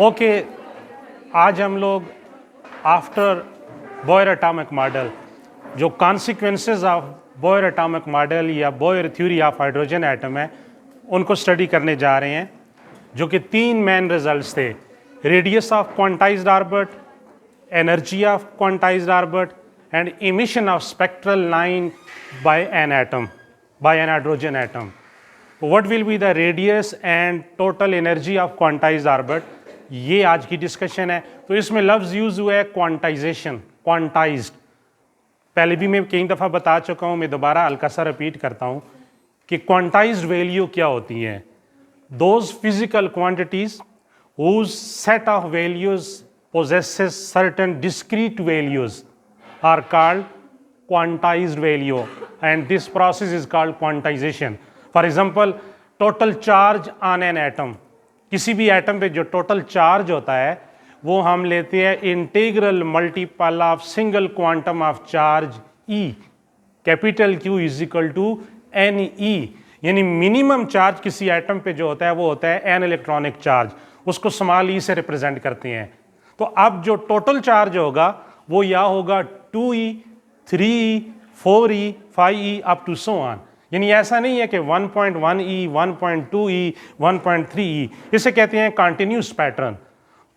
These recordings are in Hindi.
ओके, आज हम लोग आफ्टर बोयर एटॉमिक मॉडल जो consequences of Boyer atomic model या Boyer theory of hydrogen atom है उनको स्टडी करने जा रहे हैं, जो कि तीन मेन रिजल्ट्स थे: radius of quantized orbit, energy of quantized orbit and emission of spectral line by an atom, by an hydrogen atom. What will be the radius and total energy of quantized orbit? ये आज की डिस्कशन है. तो इसमें लफ्ज़ यूज़ हुआ है क्वांटाइजेशन, क्वांटाइज्ड. पहले भी मैं कई दफ़ा बता चुका हूँ, मैं दोबारा हल्का सा रिपीट करता हूँ कि क्वांटाइज्ड वैल्यू क्या होती हैं. Those physical quantities whose set of values possesses certain discrete values are called quantized value, and this process is called quantization. For example, total charge on an atom, किसी भी एटम पे जो टोटल चार्ज होता है वो हम लेते हैं integral multiple of single quantum of charge E, capital Q is equal to NE. यानी मिनिमम चार्ज किसी एटम पे जो होता है वो होता है एन इलेक्ट्रॉनिक चार्ज, उसको स्मॉल ई से रिप्रेजेंट करते हैं. तो अब जो टोटल चार्ज होगा वो या होगा 2E, 3E, 4E, 5E up to so on. यानी ऐसा नहीं है कि 1.1E, 1.2E, 1.3E, इसे कहते हैं कॉन्टिन्यूस पैटर्न.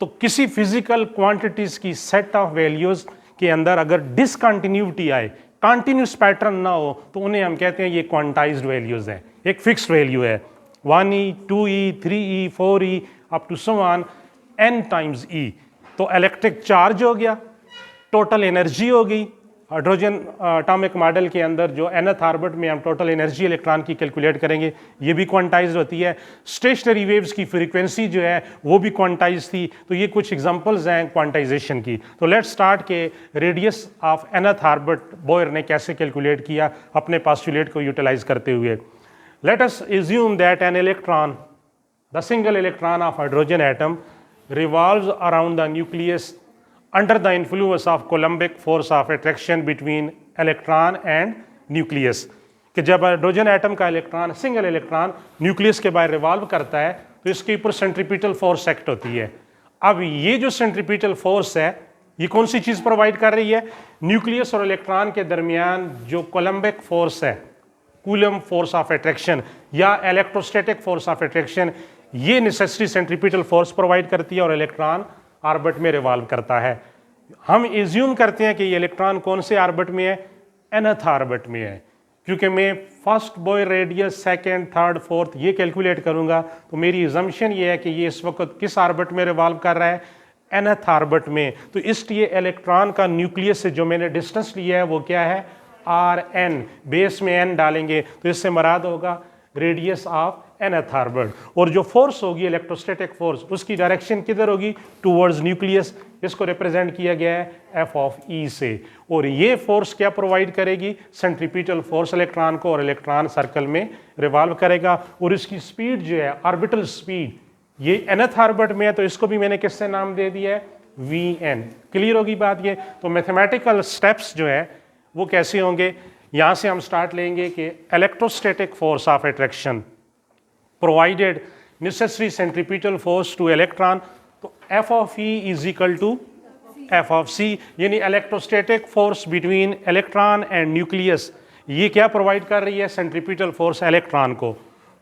तो किसी फिजिकल क्वांटिटीज की सेट ऑफ वैल्यूज के अंदर अगर डिसकंटिन्यूटी आए, कॉन्टिन्यूस पैटर्न ना हो, तो उन्हें हम कहते हैं ये क्वांटाइज्ड वैल्यूज हैं. एक फिक्स्ड वैल्यू है 1E, 2E, 3E, 4E up to so on n times E. तो इलेक्ट्रिक चार्ज हो गया, टोटल एनर्जी हो गई. हाइड्रोजन एटॉमिक मॉडल के अंदर जो nth ऑर्बिट में हम टोटल एनर्जी इलेक्ट्रॉन की कैलकुलेट करेंगे, ये भी क्वांटाइज्ड होती है. स्टेशनरी वेव्स की फ्रीक्वेंसी जो है वो भी क्वांटाइज थी. तो ये कुछ एग्जांपल्स हैं क्वांटाइजेशन की. तो लेट्स स्टार्ट के radius of nth orbit Boyer ने कैसे कैलकुलेट किया अपने पास्टुलेट को यूटिलाइज करते हुए. Let us assume that an electron, the single electron of hydrogen atom, revolves around the nucleus under the influence of Coulombic force of attraction between electron and nucleus. कि जब हाइड्रोजन एटम का इलेक्ट्रॉन, सिंगल इलेक्ट्रॉन न्यूक्लियस के बाहर रिवॉल्व करता है तो इसके ऊपर सेंट्रीपिटल फोर्स एक्ट होती है. अब ये जो सेंट्रीपिटल फोर्स है ये कौन सी चीज़ प्रोवाइड कर रही है? न्यूक्लियस और इलेक्ट्रॉन के दरमियान जो कोलम्बिक फोर्स है, कूलम फोर्स ऑफ अट्रैक्शन या इलेक्ट्रोस्टैटिक फोर्स ऑफ अट्रैक्शन, ये नेसेसरी सेंट्रीपिटल फोर्स प्रोवाइड करती है और इलेक्ट्रॉन ऑर्बिट में रिवॉल्व करता है. हम एज्यूम करते हैं कि ये इलेक्ट्रॉन कौन से ऑर्बिट में है? nth ऑर्बिट में है. क्योंकि मैं first Bohr radius, second, third, fourth ये कैलकुलेट करूंगा तो मेरी अजम्पशन ये है कि ये इस वक्त किस ऑर्बिट में रिवॉल्व कर रहा है? nth ऑर्बिट में. तो इसलिए इलेक्ट्रॉन का न्यूक्लियस से जो मैंने डिस्टेंस लिया है वो क्या है? Rn. बेस में n डालेंगे तो इससे मुराद होगा रेडियस ऑफ nth ऑर्बिट. और जो फोर्स होगी इलेक्ट्रोस्टैटिक फोर्स, उसकी डायरेक्शन किधर होगी? Towards nucleus. इसको रिप्रेजेंट किया गया है f ऑफ E से. और ये फोर्स क्या प्रोवाइड करेगी? सेंट्रीपिटल फोर्स इलेक्ट्रॉन को, और इलेक्ट्रॉन सर्कल में रिवॉल्व करेगा. और इसकी स्पीड जो है, ऑर्बिटल स्पीड, ये nth ऑर्बिट में है तो इसको भी मैंने किससे नाम दे दिया है? Vn. क्लियर होगी बात ये? तो मैथमेटिकल स्टेप्स जो है वो कैसे होंगे? यहाँ से हम स्टार्ट लेंगे कि electrostatic force of attraction provided necessary centripetal force to electron, तो F of E is equal to F of C. यानी electrostatic force between electron and nucleus, ये क्या प्रोवाइड कर रही है? सेंट्रीपिटल फोर्स इलेक्ट्रॉन को.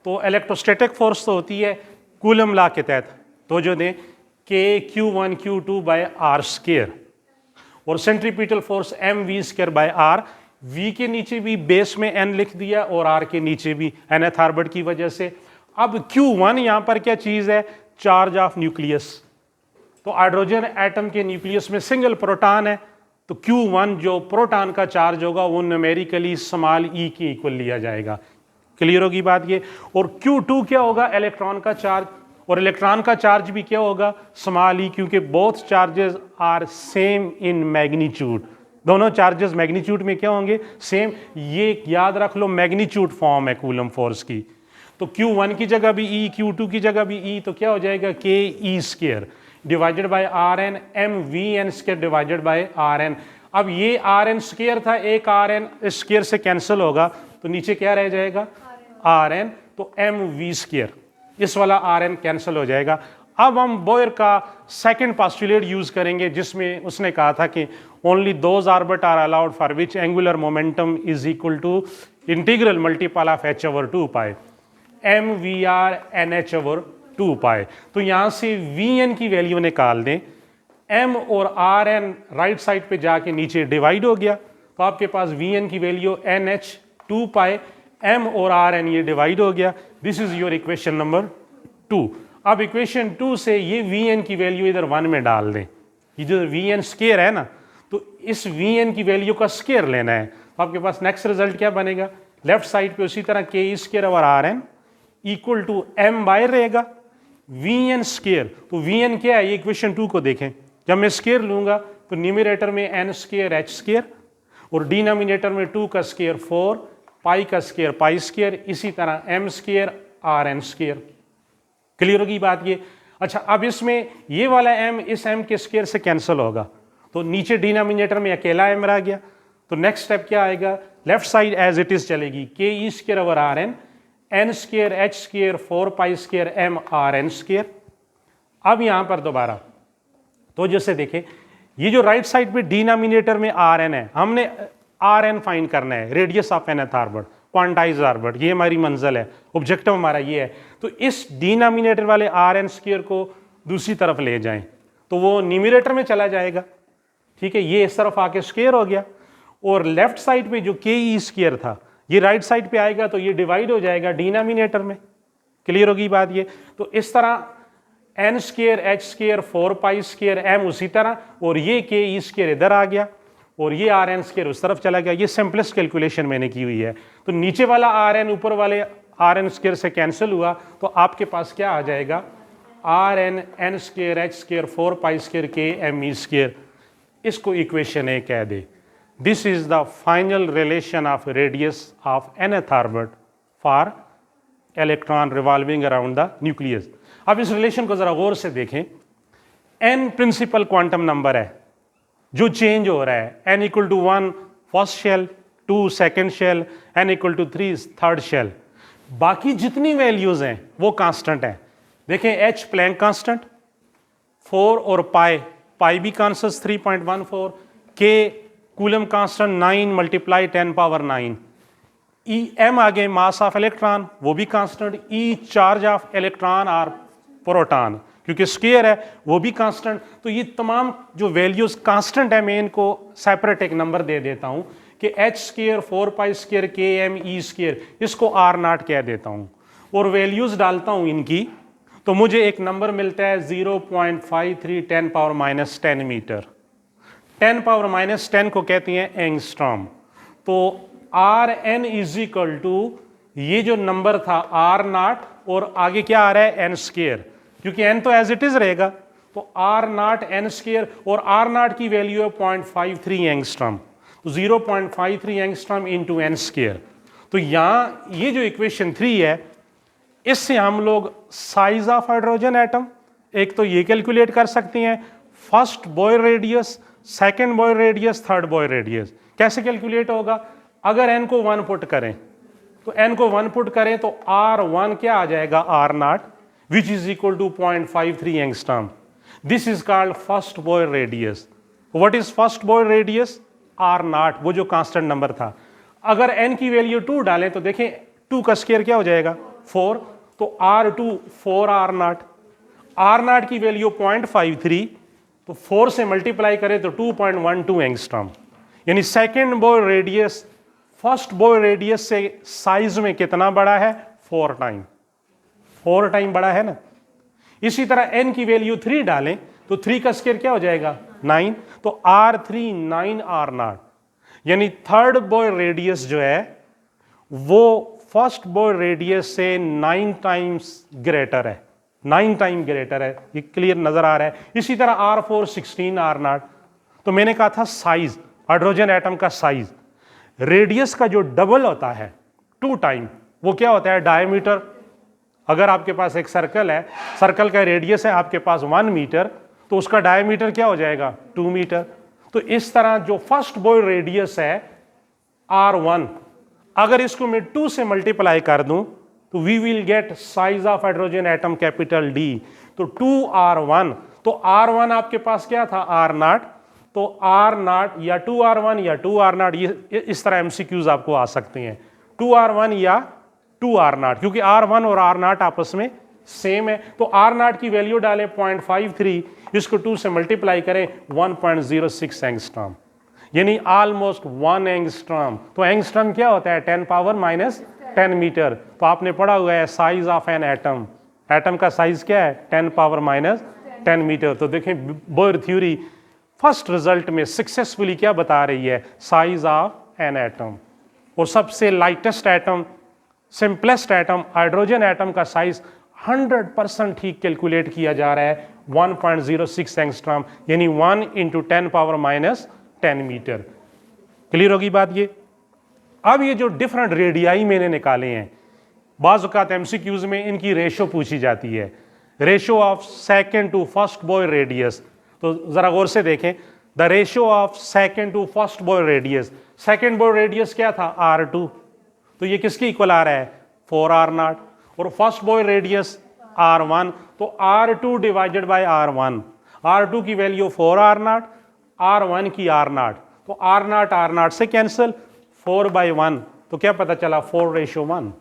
तो इलेक्ट्रोस्टैटिक फोर्स तो होती है कूलम लॉ के तहत, तो जो दें Q1 Q2 by R square, और centripetal force mv square by R. V के नीचे भी बेस में n लिख दिया और R के नीचे भी nth ऑर्बिट की वजह से. अब Q1 यहां पर क्या चीज है? Charge of nucleus. तो हाइड्रोजन एटम के न्यूक्लियस में सिंगल प्रोटॉन है, तो Q1 जो प्रोटॉन का चार्ज होगा वो न्यूमेरिकली स्मॉल e के इक्वल लिया जाएगा. क्लियर होगी बात ये? और Q2 क्या होगा? इलेक्ट्रॉन का चार्ज, और इलेक्ट्रॉन का चार्ज भी क्या होगा? स्मॉल e, क्योंकि both charges are same in magnitude. दोनों चार्जेस मैग्नीट्यूड में क्या होंगे? सेम. ये याद रख लो, मैग्नीट्यूड फॉर्म है कूलम फोर्स की. तो Q1 की जगह भी E, Q2 की जगह भी E, तो क्या हो जाएगा? KE square divided by Rn, mvn square divided by Rn. अब ये Rn स्क्वायर था, एक Rn इस स्क्वायर से कैंसिल होगा तो नीचे क्या रह जाएगा? Rn. तो mv स्क्वायर, इस वाला Rn कैंसिल हो जाएगा. अब हम बोयर का सेकंड पोस्टुलेट यूज करेंगे जिसमें उसने कहा था कि only those orbit are allowed for which angular momentum is equal to integral multiple of h over 2 pi M V R N H over 2 pi. तो यहां से वी एन की वैल्यू निकाल दें, m और आर एन राइट साइड पे जाके नीचे डिवाइड हो गया, तो आपके पास वी एन की वैल्यू एन एच 2 पाई, m और आर एन ये डिवाइड हो गया। This is your equation number 2। अब इक्वेशन 2 से ये वी एन की वैल्यू इधर 1 में डाल दें, ये जो वी एन स्केयर है ना, तो इस वी एन की वैल्यू का स्केयर लेना है। तो आपके पास नेक्स्ट रिजल्ट क्या बनेगा, लेफ्ट साइड पे उसी तरह के square over are N equal to M by रहेगा वी एन स्केयर। तो वी एन क्या है, ये इक्वेशन 2 को देखें, जब मैं स्केयर लूंगा तो न्यूमरेटर में एन स्केयर एच स्केयर और डिनोमिनेटर में 2 का स्केयर 4, पाई का स्केयर पाई स्केयर, इसी तरह M square R N square. Clear होगी बात ये। अच्छा, अब इसमें ये वाला m इस m के स्केयर से कैंसिल होगा, तो नीचे डिनोमिनेटर में अकेला m रह गया। तो नेक्स्ट स्टेप क्या आएगा, left side as it is चलेगी, k e square over are n, n square h square 4 pi square m r N square. अब यहां पर दोबारा तो जैसे देखें, ये जो राइट साइड पे डिनोमिनेटर में आर एन है, हमने आर एन फाइंड करना है, radius of nth orbit, quantized orbit, ये हमारी मंजिल है, ऑब्जेक्टिव हमारा ये है। तो इस डिनोमिनेटर वाले आर एन स्क्वायर को दूसरी तरफ ले जाएं तो वो न्यूमरेटर में चला जाएगा, ठीक है, ये इस तरफ आके स्क्वायर हो गया। और लेफ्ट साइड पे जो के ई स्क्वायर था ये राइट साइड पे आएगा तो ये डिवाइड हो जाएगा डिनोमिनेटर में। क्लियर होगी बात ये। तो इस तरह N square H square 4 pi square M उसी तरह, और ये के ई स्क्वायर इधर आ गया और ये आर एन स्क्वायर उस तरफ चला गया। ये सिंपलेस्ट कैलकुलेशन मैंने की हुई है। तो नीचे वाला आर एन ऊपर वाले आर एन स्क्वायर से कैंसिल हुआ, तो आपके पास क्या आ जाएगा, r n n square H square 4 pi square k m e square. इसको इक्वेशन ए कह दे। This is the final relation of radius of nth orbit for electron revolving around the nucleus. अब इस रिलेशन को जरा गौर से देखें। n प्रिंसिपल क्वांटम नंबर है जो चेंज हो रहा है, n equal to 1 first shell, 2 second shell, n equal to 3 third shell. बाकी जितनी वैल्यूज हैं वो कांस्टेंट है। देखें h प्लैंक कांस्टेंट 4 और पाई भी constant 3.14, k Coulomb constant 9 multiply 10 power 9, E M आगे मास ऑफ इलेक्ट्रॉन वो भी constant, E charge of electron और प्रोटॉन क्योंकि स्क्वायर है वो भी कांस्टेंट। तो ये तमाम जो वैल्यूज कांस्टेंट है मैं इनको सेपरेट एक नंबर दे देता हूं कि H square 4 pi square k m e square, इसको आर नॉट कह देता हूं और वैल्यूज डालता हूं इनकी, तो मुझे एक नंबर मिलता है 0.53 10 power minus 10 metre. 10 power minus 10 को कहती हैं एंगस्ट्रॉम। तो R N is equal to ये जो नंबर था आर नॉट और आगे क्या आ रहा है एन स्क्वायर, क्योंकि एन तो एज इट इज रहेगा, तो आर नॉट एन स्क्वायर और आर नॉट की वैल्यू है 0.53 एंगस्ट्रॉम, तो 0.53 एंगस्ट्रॉम इंटू एन स्क्वायर। तो यहाँ ये जो इक्वेशन 3 है इससे हम लोग साइज ऑफ हाइड्रोजन एटम एक तो ये कैलकुलेट कर सकते हैं, first Bohr radius, second Bohr radius, third Bohr radius. कैसे कैलकुलेट होगा, अगर एन को 1 पुट करें तो एन को 1 पुट करें तो R1 क्या आ जाएगा R not which is equal to 0.53 angstrom. This is called first Bohr radius. What is first Bohr radius, R not, वो जो कांस्टेंट नंबर था। अगर एन की वैल्यू 2 डालें तो देखें 2 का स्क्वायर क्या हो जाएगा 4, तो R2 4 R not, R not की वैल्यू 0.53 तो 4 से मल्टीप्लाई करें तो 2.12 एंगस्ट्रॉम। यानी second Bohr radius first Bohr radius से साइज में कितना बड़ा है 4 टाइम बड़ा है ना। इसी तरह n की वैल्यू 3 डालें तो 3 का स्क्वायर क्या हो जाएगा 9, तो R3 9 आर नॉट। यानी थर्ड बॉयर रेडियस जो है वो फर्स्ट बॉयर रेडियस से 9 टाइम्स ग्रेटर है, 9 टाइम ग्रेटर है। ये क्लियर नजर आ रहा है। इसी तरह R4 16 आर नॉट। तो मैंने कहा था साइज, हाइड्रोजन एटम का साइज रेडियस का जो डबल होता है 2 टाइम, वो क्या होता है डायमीटर। अगर आपके पास एक सर्कल है, सर्कल का रेडियस है आपके पास 1 मीटर, तो उसका डायमीटर क्या हो जाएगा 2 मीटर। तो इस तरह जो फर्स्ट बॉयर रेडियस है R1, अगर इसको मैं 2 से मल्टीप्लाई कर दूं तो we will get size of hydrogen atom capital D। तो तो 2r1, तो r1 आपके पास क्या था r0, तो r0 या 2r1 या 2r0, ये इस तरह एमसीक्यूज आपको आ सकते हैं, 2r1 या 2r0, क्योंकि r1 और r0 आपस में सेम है। तो r0 की वैल्यू डालें 0.53, इसको 2 से मल्टीप्लाई करें 1.06 एंगस्ट्रॉम, यानी ऑलमोस्ट 1 एंगस्ट्रॉम। तो एंगस्ट्रॉम क्या होता है? 10⁻10 मीटर। तो आपने पढ़ा हुआ है size of an atom, atom का साइज क्या है? 10⁻10 मीटर। तो देखें बोयर थ्योरी फर्स्ट रिजल्ट में सक्सेसफुली क्या बता रही है? Size of an atom. और सबसे lightest atom, simplest atom, hydrogen atom का साइज 100% ठीक कैलकुलेट किया जा रहा है 1.06 एंगस्ट्रॉम, यानी 1 × 10⁻10 मीटर। क्लियर होगी बात ये? अब ये जो डिफरेंट रेडियाई मैंने निकाले हैं, बाज़ औक़ात एमसीक्यूज में इनकी रेशो पूछी जाती है, ratio of second to first Bohr radius. तो ज़रा गौर से देखें, the ratio of second to first Bohr radius, second Bohr radius क्या था? r2, तो ये किसके इक्वल आ रहा है? 4r0। और फर्स्ट बॉय रेडियस r1, तो r2 divided by r1, r2 की वैल्यू 4r0, r1 की r0, तो r0 से कैंसिल, 4/1, तो क्या पता चला? 4:1।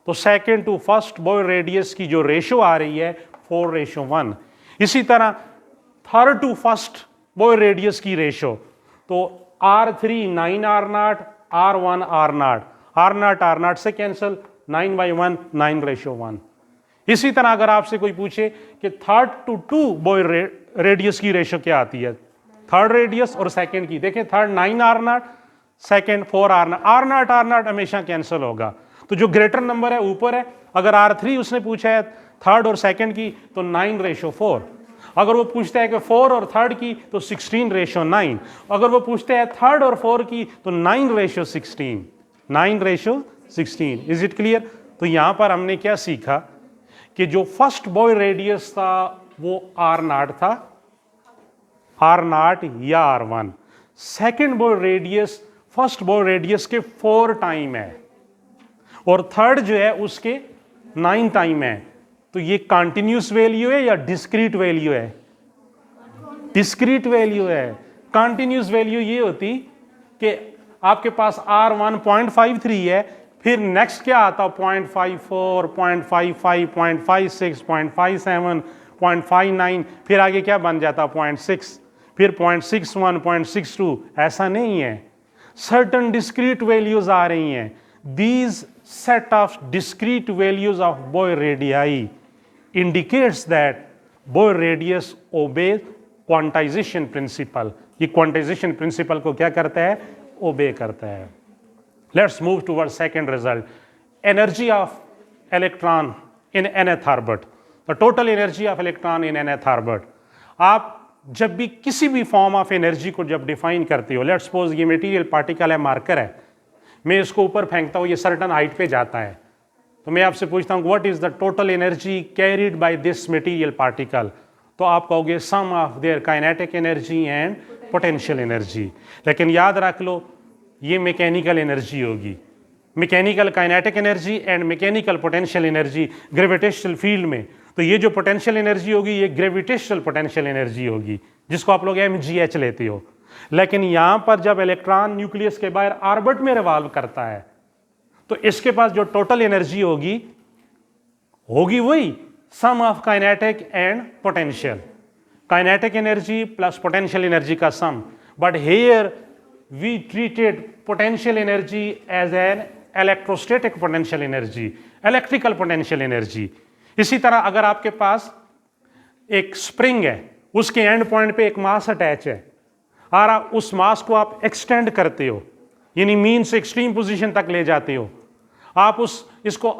तो second to first Bohr radius की जो रेशो आ रही है 4:1। इसी तरह third to first Bohr radius की रेशो, तो r3 9r0, r1 r0, r0 से कैंसिल, 9/1, 9:1। इसी तरह अगर आपसे कोई पूछे कि third to two Bohr radius की रेशो क्या आती है, थर्ड रेडियस और सेकंड की, देखें third 9r0, second 4r0, r0 हमेशा कैंसिल होगा। तो जो ग्रेटर नंबर है ऊपर है, अगर r3 उसने पूछा है थर्ड और सेकंड की तो 9:4, अगर वो पूछता है कि 4 और थर्ड की तो 16:9, अगर वो पूछते हैं थर्ड और 4 की तो 9:16, 9:16। Is it clear? तो यहां पर हमने क्या सीखा कि जो फर्स्ट बॉय रेडियस था वो r0 था, r0 या r1। Second Bohr radius first Bohr radius के 4 टाइम है, और थर्ड जो है उसके 9 टाइम है। तो ये कंटिन्यूस वैल्यू है या डिस्क्रीट वैल्यू है? डिस्क्रीट वैल्यू है। कंटिन्यूस वैल्यू ये होती कि आपके पास r1 0.53 है, फिर नेक्स्ट क्या आता? 0.54, 0.55, 0.56, 0.57, 0.59, फिर आगे क्या बन जाता? 0.6, फिर 0.61, 0.62। ऐसा नहीं है, सर्टन डिस्क्रीट वैल्यूज आ रही हैं। These set of discrete values of Boy radii indicates that Boy radius obeys quantization principle। ये quantization principle को क्या करता है? obey करता है। Let's move towards second result, energy of electron in nth orbit, the total energy of electron in nth orbit। आप जब भी किसी भी फॉर्म ऑफ एनर्जी को जब डिफाइन करते हो, लेट्स सपोज ये मटेरियल पार्टिकल है, मार्कर है, मैं इसको ऊपर फेंकता हूँ, ये सर्टन हाइट पे जाता है, तो मैं आपसे पूछता हूँ what is the total energy carried by this material particle, तो आप कहोगे sum of their kinetic energy and potential energy. लेकिन याद रख लो ये मैकेनिकल एनर्जी होगी, mechanical kinetic energy and mechanical potential energy gravitational field में। तो ये जो पोटेंशियल एनर्जी होगी ये ग्रेविटेशनल पोटेंशियल एनर्जी होगी, जिसको आप लोग mgh लेते हो। लेकिन यहां पर जब इलेक्ट्रॉन न्यूक्लियस के बाहर ऑर्बिट में रिवॉल्व करता है तो इसके पास जो टोटल एनर्जी होगी वही sum of kinetic and potential, kinetic energy plus potential energy का sum. But here we treated potential energy as an electrostatic potential energy, electrical potential energy. इसी तरह अगर आपके पास एक स्प्रिंग है, उसके एंड पॉइंट पे एक मास अटैच है और आप उस मास को आप एक्सटेंड करते हो, यानी मीन से एक्सट्रीम पोजीशन तक ले जाते हो, आप इसको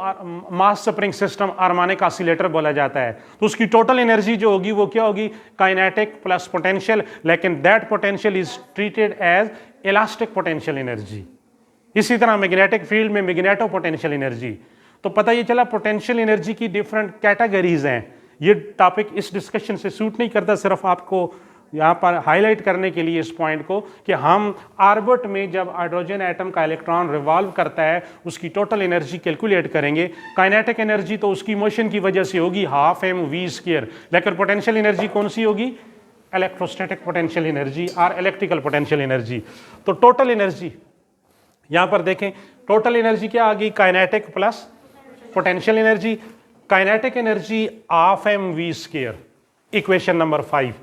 mass spring system harmonic oscillator बोला जाता है। तो उसकी टोटल एनर्जी जो होगी वो क्या होगी? काइनेटिक प्लस पोटेंशियल, लेकिन that potential is treated as elastic potential energy. इसी तरह मैग्नेटिक फील्ड में मैग्नेटो पोटेंशियल एनर्जी। तो पता ये चला पोटेंशियल एनर्जी की डिफरेंट कैटेगरीज हैं। ये टॉपिक इस डिस्कशन से सूट नहीं करता, सिर्फ आपको यहाँ पर हाईलाइट करने के लिए इस पॉइंट को कि हम ऑर्बिट में जब हाइड्रोजन एटम का इलेक्ट्रॉन रिवॉल्व करता है उसकी टोटल एनर्जी कैलकुलेट करेंगे। काइनेटिक एनर्जी तो उसकी मोशन की वजह से होगी ½ mv², लेकिन पोटेंशियल एनर्जी कौन सी होगी? इलेक्ट्रोस्टैटिक पोटेंशियल एनर्जी और इलेक्ट्रिकल पोटेंशियल एनर्जी। तो टोटल एनर्जी यहाँ पर देखें, टोटल एनर्जी क्या आ गई? Kinetic plus potential energy. Kinetic energy ½ mv², equation number 5।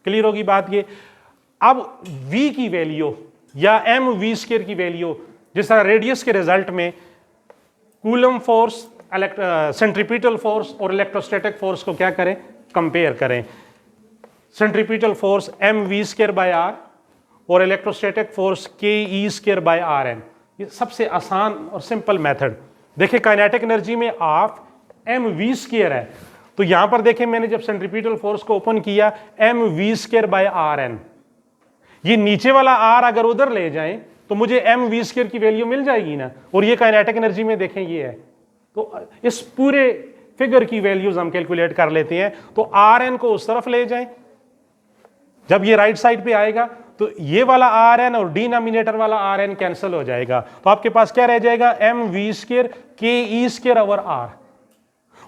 Clear होगी बात ये। अब v की वैल्यू या mv² की वैल्यू, जिस तरह रेडियस के रिजल्ट में कूलम फोर्स, सेंट्रीपिटल फोर्स और इलेक्ट्रोस्टैटिक फोर्स को क्या करें? कंपेयर करें। सेंट्रीपिटल फोर्स mv²/r और इलेक्ट्रोस्टैटिक फोर्स ke²/rn। ये सबसे आसान और सिंपल मेथड। देखिए काइनेटिक एनर्जी में ½ mv² है, तो यहां पर देखें मैंने जब सेंट्रीपिटल फोर्स को ओपन किया mv²/rn, ये नीचे वाला r अगर उधर ले जाएं तो मुझे mv² की वैल्यू मिल जाएगी ना। और ये काइनेटिक एनर्जी में देखें ये है, तो इस पूरे फिगर की वैल्यूज हम कैलकुलेट कर लेते हैं। तो rn को उस तरफ ले जाएं, जब ये राइट साइड पे आएगा तो ये वाला rn और डिनोमिनेटर वाला rn कैंसिल हो जाएगा, तो आपके पास क्या रह जाएगा? mv² ke²/r।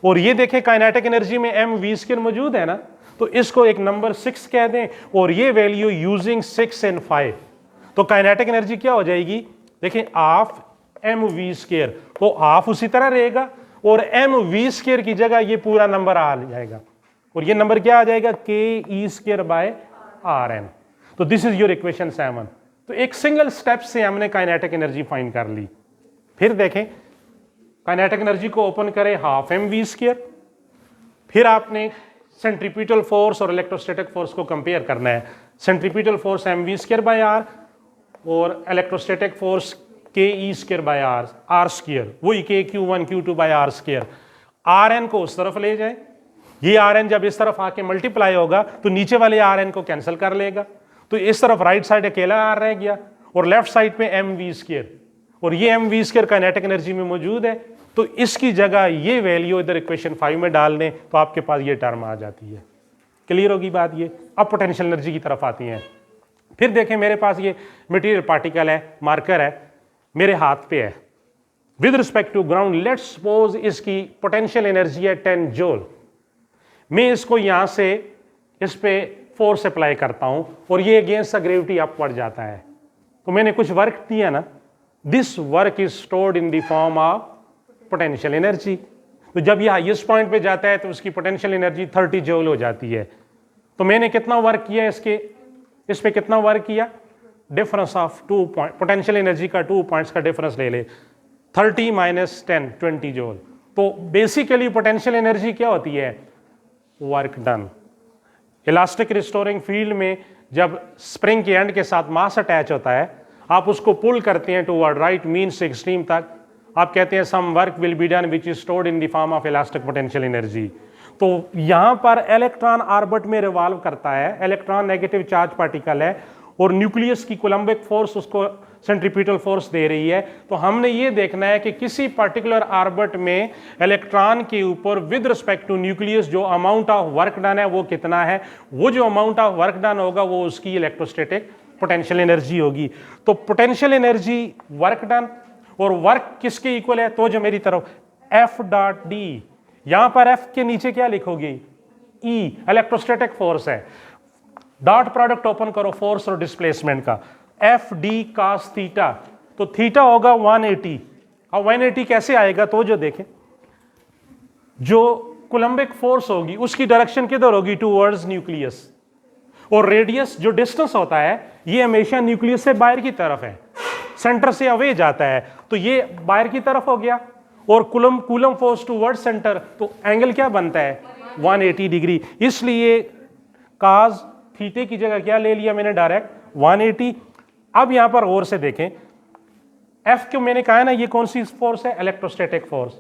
और ये देखें काइनेटिक एनर्जी में mv² मौजूद है ना, तो इसको एक नंबर 6 कह दें और ये वैल्यू यूजिंग 6 and 5, तो काइनेटिक एनर्जी क्या हो जाएगी? देखें ½ mv², तो ½ उसी तरह रहेगा और mv² की जगह ये पूरा नंबर आ जाएगा और ये नंबर क्या आ जाएगा? ke²/rn। तो दिस इज योर इक्वेशन 7। तो एक सिंगल स्टेप से हमने काइनेटिक एनर्जी फाइंड कर ली। फिर देखें काइनेटिक एनर्जी को ओपन करें ½ mv², फिर आपने सेंट्रीपिटल फोर्स और इलेक्ट्रोस्टैटिक फोर्स को कंपेयर करना है। सेंट्रीपिटल फोर्स mv²/r और इलेक्ट्रोस्टैटिक फोर्स ke²/r², वही kq1 q2/r²। rn को उस तरफ ले जाए, ये rn जब इस तरफ आके मल्टीप्लाई होगा तो नीचे वाले rn को कैंसिल कर लेगा, तो इस तरफ राइट साइड अकेला r रह गया और लेफ्ट साइड पे mv², और ये mv² काइनेटिक एनर्जी में मौजूद है, तो इसकी जगह ये वैल्यू इधर इक्वेशन 5 में डाल दें तो आपके पास ये टर्म आ जाती है। क्लियर होगी बात ये। अब पोटेंशियल एनर्जी की तरफ आती हैं। फिर देखें मेरे पास ये मटेरियल पार्टिकल है, मार्कर है, मेरे हाथ पे है। With respect to ground let's suppose इसकी पोटेंशियल एनर्जी है 10 जूल। मैं इसको यहां से इस पे फोर्स अप्लाई करता हूं और ये अगेंस्ट द ग्रेविटी अपवर्ड जाता है, तो मैंने कुछ वर्क दिया ना, this work is stored in the form of potential energy. तो जब ये हाईएस्ट पॉइंट पे जाता है तो उसकी पोटेंशियल एनर्जी 30 जूल हो जाती है। तो मैंने कितना वर्क किया इस पे कितना वर्क किया? Difference of 2 point, potential energy का 2 पॉइंट्स का डिफरेंस ले ले, 30 - 10 20 जूल। तो बेसिकली पोटेंशियल एनर्जी क्या होती है? Work done. Elastic restoring field में जब स्प्रिंग के एंड के साथ मास अटैच होता है, आप उसको पुल करते हैं टुवर्ड राइट मीन से एक्सट्रीम तक, आप कहते हैं some work will be done which is stored in the form of elastic potential energy. तो यहां पर इलेक्ट्रॉन ऑर्बिट में रिवॉल्व करता है, इलेक्ट्रॉन नेगेटिव चार्ज पार्टिकल है और न्यूक्लियस की कोलम्बिक फोर्स उसको सेंट्रीपिटल फोर्स दे रही है। तो हमने ये देखना है कि किसी पर्टिकुलर ऑर्बिट में इलेक्ट्रॉन के ऊपर विद रिस्पेक्ट टू न्यूक्लियस जो अमाउंट ऑफ वर्क डन है वो कितना है। वो जो अमाउंट ऑफ वर्क डन होगा वो उसकी इलेक्ट्रोस्टैटिक पोटेंशियल एनर्जी होगी। तो पोटेंशियल एनर्जी वर्क डन और वर्क किसके इक्वल है? तो जो मेरी तरफ F.D, यहां पर F के नीचे क्या लिखोगे? E, इलेक्ट्रोस्टैटिक फोर्स है। डॉट प्रोडक्ट ओपन करो फोर्स और डिस्प्लेसमेंट का, F.D cos थीटा, तो थीटा होगा 180। अब 180 कैसे आएगा? तो जो देखें, जो कोलम्बिक फोर्स होगी उसकी डायरेक्शन किधर होगी? टूवर्ड्स न्यूक्लियस, और रेडियस जो डिस्टेंस होता है ये हमेशा न्यूक्लियस से बाहर की तरफ है, सेंटर से अवे जाता है, तो ये बाहर की तरफ हो गया। और कूलम फोर्स टूवर्ड्स सेंटर, तो एंगल क्या बनता है? 180 डिग्री। इसलिए काज थीटे की जगह क्या ले लिया मैंने? डायरेक्ट 180। अब यहां पर गौर से देखें, F क्यों मैंने कहा है ना, ये कौन सी फोर्स है? Electrostatic force.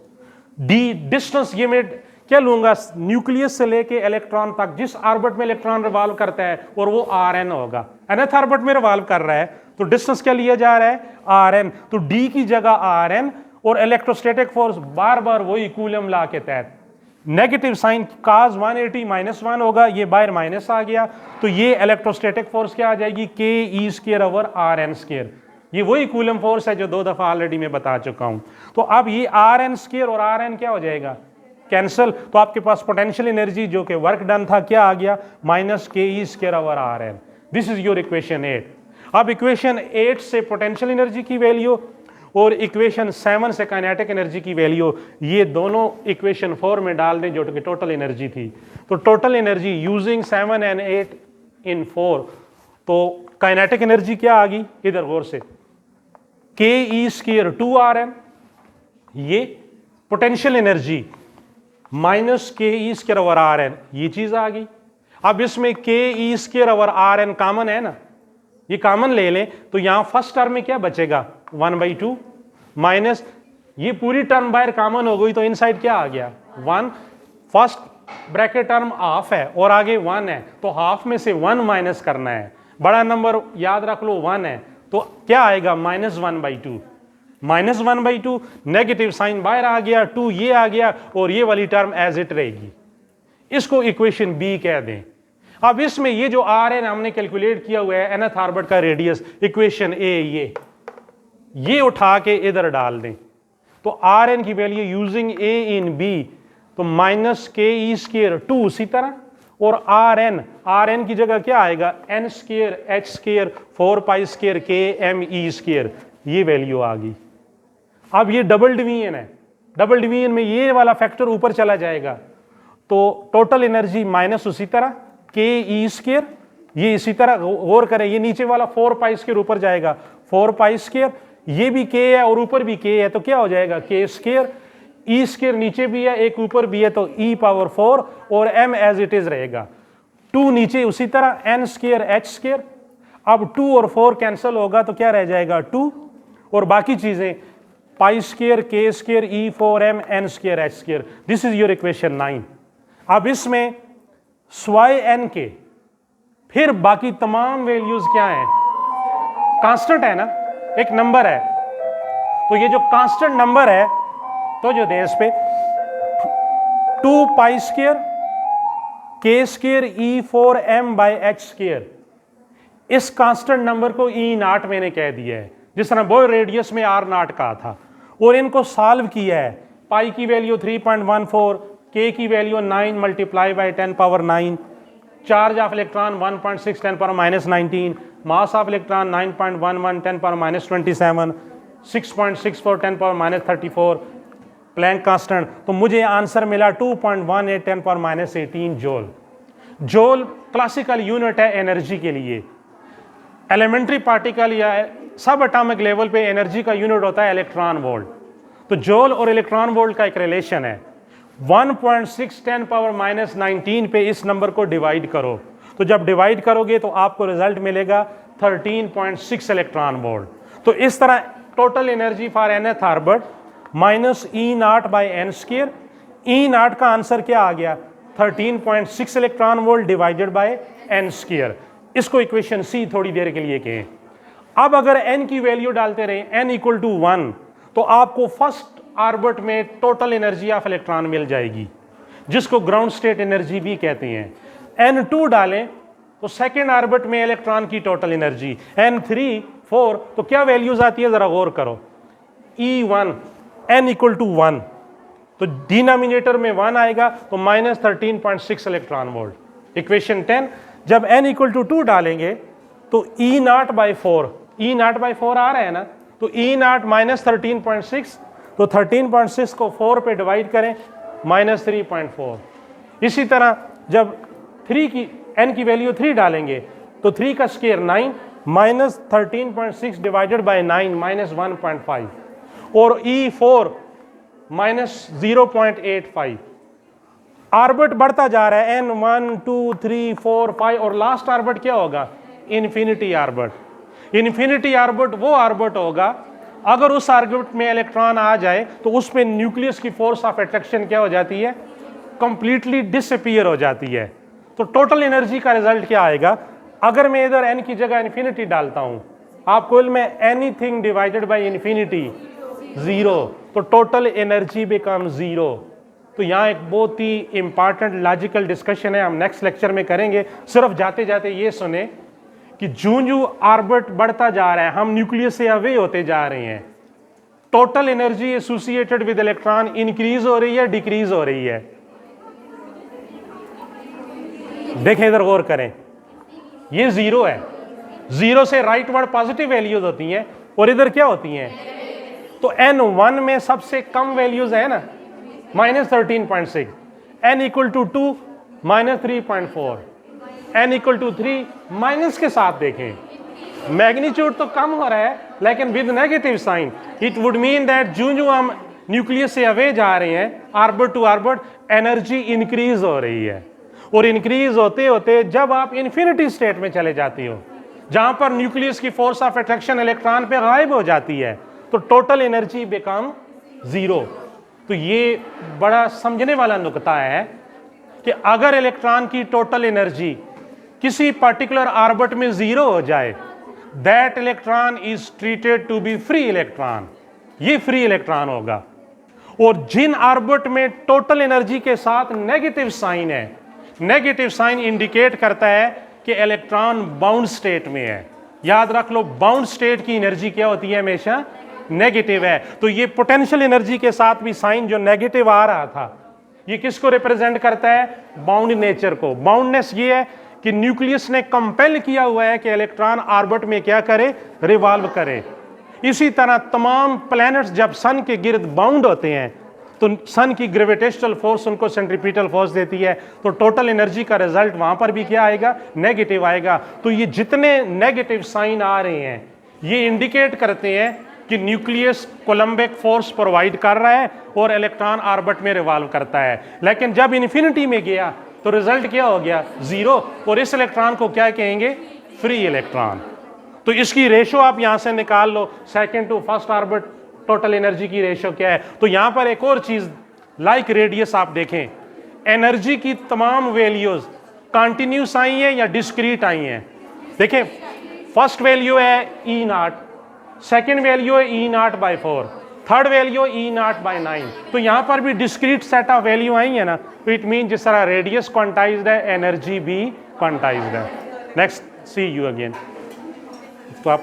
डी डिस्टेंस, ये मैं क्या लूंगा? न्यूक्लियस से लेके इलेक्ट्रॉन तक जिस ऑर्बिट में इलेक्ट्रॉन रिवॉल्व करता है, और वो Rn होगा। nth ऑर्बिट में रिवॉल्व कर रहा है तो डिस्टेंस क्या लिया जा रहा है? Rn। तो D की जगह Rn और इलेक्ट्रोस्टैटिक फोर्स बार बार वही कूलम लॉ के तहत नेगेटिव साइन cos 180 -1 होगा, ये बाहर माइनस आ गया, तो ये इलेक्ट्रोस्टैटिक फोर्स क्या आ जाएगी, k E square over are n square. ये वही कूलम फोर्स है जो 2 दफा ऑलरेडी मैं बता चुका हूं। तो अब ये आर एन स्क्वायर और आर एन क्या हो जाएगा, कैंसिल। तो आपके पास पोटेंशियल एनर्जी जो कि वर्क डन था क्या आ गया, माइनस के ई square over are n. This is your equation 8। अब इक्वेशन 8 से पोटेंशियल एनर्जी की वैल्यू और इक्वेशन 7 से काइनेटिक एनर्जी की वैल्यू, ये दोनों इक्वेशन 4 में डाल दें जो कि टोटल एनर्जी थी। तो total energy using 7 and 8 in 4, तो काइनेटिक एनर्जी क्या आ गई, इधर गौर से, के ई स्क्वायर 2rn, ये पोटेंशियल एनर्जी माइनस के ई स्क्वायर ओवर आर एन, ये चीज आ गई। अब इसमें k E square over are n common है ना, ये कॉमन ले लें तो यहां फर्स्ट टर्म में क्या बचेगा, 1/2 माइनस ये पूरी टर्म बाहर कॉमन हो गई, तो इनसाइड क्या आ गया 1। फर्स्ट ब्रैकेट टर्म हाफ है और आगे 1 है, तो हाफ में से 1 माइनस करना है, बड़ा नंबर याद रख लो 1 है, तो क्या आएगा -1/2। -1/2, नेगेटिव साइन बाहर आ गया, 2 ये आ गया और ये वाली टर्म एज इट रहेगी। इसको इक्वेशन बी कह दें। अब इसमें ये जो आर एन हमने कैलकुलेट किया हुआ है nth ऑर्बिट का रेडियस, इक्वेशन ए, ये उठा के इधर डाल दें, तो आर एन की value using A in B, तो माइनस के ई स्क्वायर 2 उसी तरह, और आर एन की जगह क्या आएगा, n square h square 4 pi square k m e square, ये वैल्यू आ गई। अब ये डबल डिवीजन है, डबल डिवीजन में ये वाला फैक्टर ऊपर चला जाएगा, तो टोटल एनर्जी माइनस उसी तरह के ई स्क्वायर, ये इसी तरह गौर करें, ये नीचे वाला 4 पाई स्क्वायर ऊपर जाएगा 4 पाई स्क्वायर, ये भी के है और ऊपर भी के है, तो क्या हो जाएगा के स्क्वायर, ई स्क्वायर नीचे भी है एक ऊपर भी है, तो ई पावर 4 और m एज इट इज रहेगा, 2 नीचे उसी तरह n स्क्वायर h स्क्वायर। अब 2 और 4 कैंसिल होगा तो क्या रह जाएगा 2, और बाकी चीजें पाई स्क्वायर के square E 4m n square h square. This is your equation 9। अब इसमें स्वाय n के फिर बाकी तमाम वैल्यूज क्या है, कांस्टेंट है ना, एक नंबर है, तो ये जो कांस्टेंट नंबर है तो जो दे इस पे 2 पाई स्क्वायर के square E 4m by h square, इस कांस्टेंट नंबर को ई नॉट मैंने कह दिया है, जिस तरह बॉय रेडियस में r नॉट कहा था, और इनको सॉल्व किया है। पाई की वैल्यू 3.14, के की value 9 multiply by 10 power 9, charge of electron 1.6 10 power -19, mass of electron 9.11 10 power -27, 6.64 10 power -34, Planck constant, तो मुझे आंसर मिला 2.18 10 power -18 joule. Joule classical unit है एनर्जी के लिए। एलिमेंट्री पार्टिकल या सब एटॉमिक लेवल पे एनर्जी का यूनिट होता है इलेक्ट्रॉन वोल्ट। तो जूल और इलेक्ट्रॉन वोल्ट का एक रिलेशन है। 1.6 10 पावर -19 पे इस नंबर को डिवाइड करो, तो जब डिवाइड करोगे तो आपको रिजल्ट मिलेगा 13.6 इलेक्ट्रॉन वोल्ट। तो इस तरह total energy for nth orbit minus E not by N square, E not का आंसर क्या आ गया 13.6 electron volt divided by N square. इसको इक्वेशन सी थोड़ी देर के लिए कहें। अब अगर एन की वैल्यू डालते रहे एन इक्वल टू 1, तो आपको फर्स्ट ऑर्बिट में टोटल एनर्जी ऑफ इलेक्ट्रॉन मिल जाएगी, जिसको ग्राउंड स्टेट एनर्जी भी कहते हैं। n2 डालें तो सेकेंड ऑर्बिट में इलेक्ट्रॉन की टोटल एनर्जी, n3 4, तो क्या वैल्यूज आती है जरा गौर करो। E1 n इक्वल टू 1, तो डिनोमिनेटर में 1 आएगा, तो -13.6 इलेक्ट्रॉन वोल्ट। इक्वेशन 10, जब n इक्वल टू 2 डालेंगे तो E not by 4, E not by 4 आ रहा है ना, तो E नॉट -13.6, तो 13.6 को 4 पे डिवाइड करें -3.4। इसी तरह जब 3 की n की वैल्यू 3 डालेंगे तो 3 का स्क्वायर 9, -13.6 डिवाइडेड बाय 9 -1.5, और E4 -0.85। ऑर्बिट बढ़ता जा रहा है, n1 2 3 4 5, और लास्ट ऑर्बिट क्या होगा इन्फिनिटी ऑर्बिट। इन्फिनिटी ऑर्बिट वो ऑर्बिट होगा अगर उस ऑर्बिट में इलेक्ट्रॉन आ जाए तो उसमें न्यूक्लियस की फोर्स ऑफ अट्रैक्शन क्या हो जाती है, कंप्लीटली डिसअपीयर हो जाती है। तो टोटल एनर्जी का रिजल्ट क्या आएगा, अगर मैं इधर n की जगह इन्फिनिटी डालता हूं, आपको में एनीथिंग डिवाइडेड बाय इन्फिनिटी 0, तो टोटल एनर्जी बिकम 0। तो यहाँ एक बहुत ही इंपॉर्टेंट लॉजिकल डिस्कशन है, हम नेक्स्ट लेक्चर में करेंगे। सिर्फ जाते जाते ये सुने कि जूं जूं ऑर्बिट बढ़ता जा रहा है, हम न्यूक्लियस से अवे होते जा रहे हैं, total energy associated with electron increase हो रही है, डिक्रीज हो रही है। देखें इधर गौर करें, ये जीरो है, जीरो से राइट वर्ड पॉजिटिव वैल्यूज होती हैं और इधर क्या होती हैं, तो n1 में सबसे कम वैल्यूज है ना -13.6, n equal to 2 -3.4, n equal to 3 minus के साथ देखें, मैग्नीट्यूड तो कम हो रहा है लेकिन with negative sign. It would mean that जो हम न्यूक्लियस से अवे जा रहे हैं orbit to orbit, energy increase हो रही है, और इंक्रीज होते होते जब आप इन्फिनिटी स्टेट में चले जाती हो, जहां पर न्यूक्लियस की फोर्स ऑफ अट्रैक्शन इलेक्ट्रॉन पे गायब हो जाती है, तो टोटल एनर्जी बिकम जीरो। तो ये बड़ा समझने वाला नुकता है कि अगर इलेक्ट्रॉन की टोटल एनर्जी किसी पर्टिकुलर ऑर्बिट में जीरो हो जाए, that electron is treated to be free electron, ये फ्री इलेक्ट्रॉन होगा। और जिन ऑर्बिट में टोटल एनर्जी के साथ नेगेटिव साइन है, नेगेटिव साइन इंडिकेट करता है कि इलेक्ट्रॉन बाउंड स्टेट में है। याद रख लो, बाउंड स्टेट की एनर्जी क्या होती है, हमेशा नेगेटिव है। तो ये पोटेंशियल एनर्जी के साथ भी साइन जो नेगेटिव आ रहा था, ये किसको रिप्रेजेंट करता है, बाउंड नेचर को। बाउंडनेस ये है कि न्यूक्लियस ने कंपेल किया हुआ है कि इलेक्ट्रॉन ऑर्बिट में क्या करे, रिवॉल्व करे। इसी तरह तमाम प्लैनेट्स जब सन के गिर्द बाउंड होते हैं तो सन की ग्रेविटेशनल फोर्स उनको सेंट्रीपिटल फोर्स देती है, तो टोटल एनर्जी का रिजल्ट वहां पर भी क्या आएगा, नेगेटिव आएगा। तो ये जितने नेगेटिव साइन आ रहे हैं ये इंडिकेट करते हैं कि न्यूक्लियस कोलम्बिक फोर्स प्रोवाइड कर रहा है और इलेक्ट्रॉन ऑर्बिट में रिवॉल्व करता है। लेकिन जब इन्फिनिटी में गया तो रिजल्ट क्या हो गया, जीरो, और इस इलेक्ट्रॉन को क्या कहेंगे, फ्री इलेक्ट्रॉन। तो इसकी रेशो आप यहां से निकाल लो, second to first orbit total energy की रेशो क्या है। तो यहां पर एक और चीज, लाइक रेडियस आप देखें, एनर्जी की तमाम वैल्यूज कंटिन्यूस आई हैं या डिस्क्रीट आई हैं। देखें, फर्स्ट वैल्यू है E0, सेकेंड वैल्यू है E0/4, थर्ड वैल्यू E0/9। तो यहां पर भी डिस्क्रीट सेट ऑफ वैल्यू आई है ना, तो इट मीन जिस तरह रेडियस क्वांटाइज्ड है, एनर्जी भी क्वांटाइज्ड है। Next, see you again.